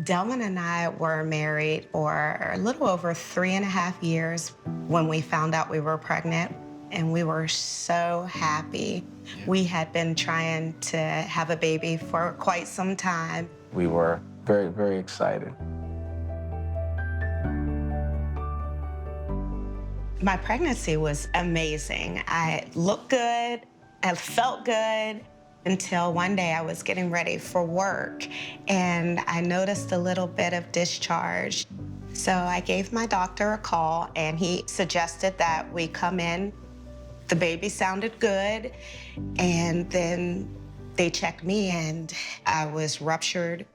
Delvin and I were married for a little over 3.5 years when we found out we were pregnant, and we were so happy. Yeah. We had been trying to have a baby for quite some time. We were very, very excited. My pregnancy was amazing. I looked good, I felt good, until one day I was getting ready for work and I noticed a little bit of discharge. So I gave my doctor a call and he suggested that we come in. The baby sounded good, and then they checked me and I was ruptured.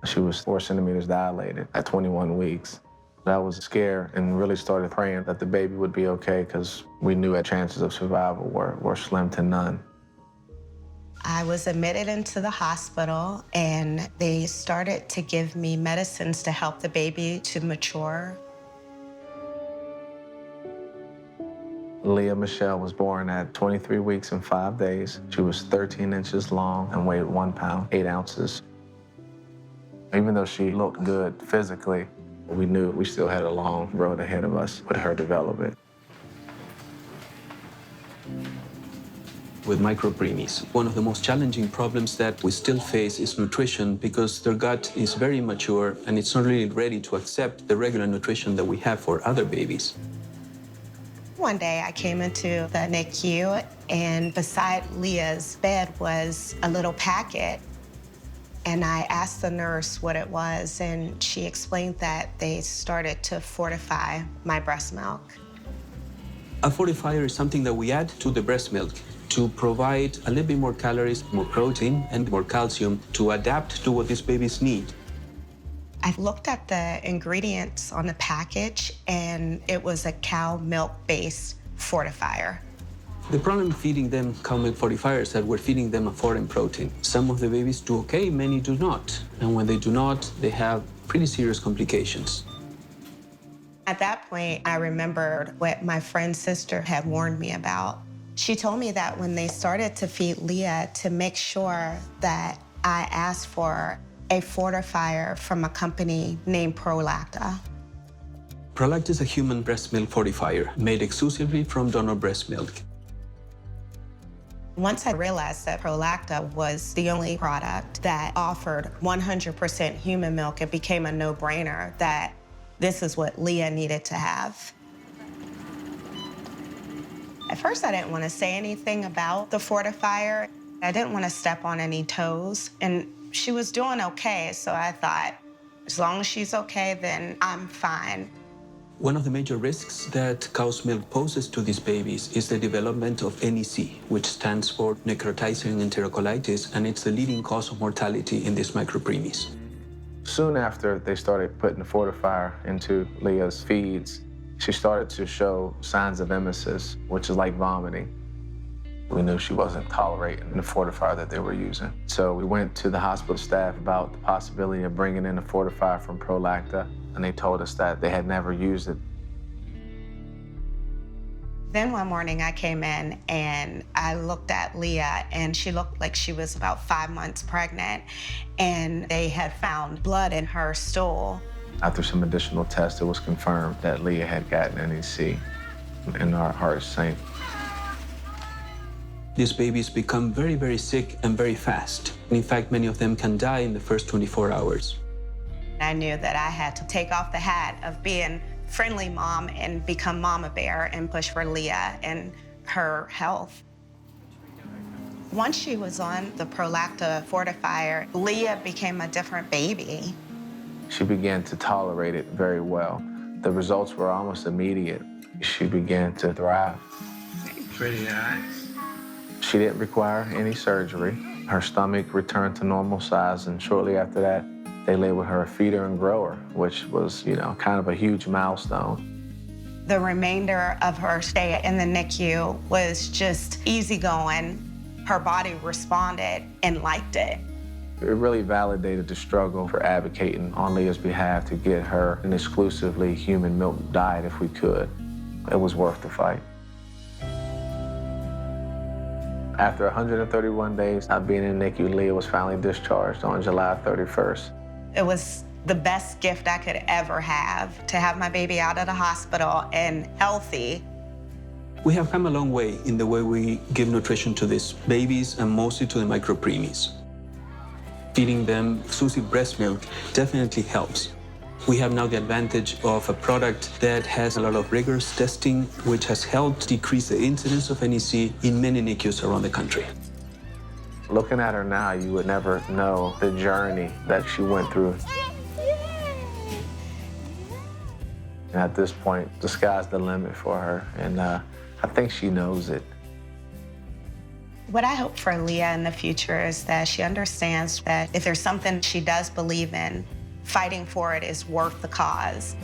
She was 4 centimeters dilated at 21 weeks. I was scared and really started praying that the baby would be okay because we knew our chances of survival were slim to none. I was admitted into the hospital and they started to give me medicines to help the baby to mature. Leah Michelle was born at 23 weeks and 5 days. She was 13 inches long and weighed 1 pound, 8 ounces. Even though she looked good physically, we knew we still had a long road ahead of us with her development. With micropreemies, one of the most challenging problems that we still face is nutrition because their gut is very immature and it's not really ready to accept the regular nutrition that we have for other babies. One day I came into the NICU and beside Leah's bed was a little packet. And I asked the nurse what it was, and she explained that they started to fortify my breast milk. A fortifier is something that we add to the breast milk to provide a little bit more calories, more protein, and more calcium to adapt to what these babies need. I looked at the ingredients on the package, and it was a cow milk-based fortifier. The problem feeding them cow milk fortifiers is that we're feeding them a foreign protein. Some of the babies do okay, many do not. And when they do not, they have pretty serious complications. At that point, I remembered what my friend's sister had warned me about. She told me that when they started to feed Leah, to make sure that I asked for a fortifier from a company named Prolacta. Prolacta is a human breast milk fortifier made exclusively from donor breast milk. Once I realized that Prolacta was the only product that offered 100% human milk, it became a no-brainer that this is what Leah needed to have. At first, I didn't want to say anything about the fortifier. I didn't want to step on any toes, and she was doing okay, so I thought, as long as she's okay, then I'm fine. One of the major risks that cow's milk poses to these babies is the development of NEC, which stands for necrotizing enterocolitis, and it's the leading cause of mortality in these micropreemies. Soon after they started putting the fortifier into Leah's feeds, she started to show signs of emesis, which is like vomiting. We knew she wasn't tolerating the fortifier that they were using. So we went to the hospital staff about the possibility of bringing in a fortifier from Prolacta, and they told us that they had never used it. Then one morning I came in and I looked at Leah, and she looked like she was about 5 months pregnant, and they had found blood in her stool. After some additional tests, it was confirmed that Leah had gotten NEC, and our hearts sank. These babies become very, very sick and very fast. In fact, many of them can die in the first 24 hours. I knew that I had to take off the hat of being friendly mom and become mama bear and push for Leah and her health. Once she was on the Prolacta fortifier, Leah became a different baby. She began to tolerate it very well. The results were almost immediate. She began to thrive. Pretty nice. She didn't require any surgery. Her stomach returned to normal size, and shortly after that, they labeled her a feeder and grower, which was, kind of a huge milestone. The remainder of her stay in the NICU was just easygoing. Her body responded and liked it. It really validated the struggle for advocating on Leah's behalf to get her an exclusively human milk diet if we could. It was worth the fight. After 131 days of being in NICU, Leah was finally discharged on July 31st. It was the best gift I could ever have, to have my baby out of the hospital and healthy. We have come a long way in the way we give nutrition to these babies and mostly to the micropreemies. Feeding them exclusive breast milk definitely helps. We have now the advantage of a product that has a lot of rigorous testing, which has helped decrease the incidence of NEC in many NICUs around the country. Looking at her now, you would never know the journey that she went through. And at this point, the sky's the limit for her, and I think she knows it. What I hope for Leah in the future is that she understands that if there's something she does believe in, fighting for it is worth the cause.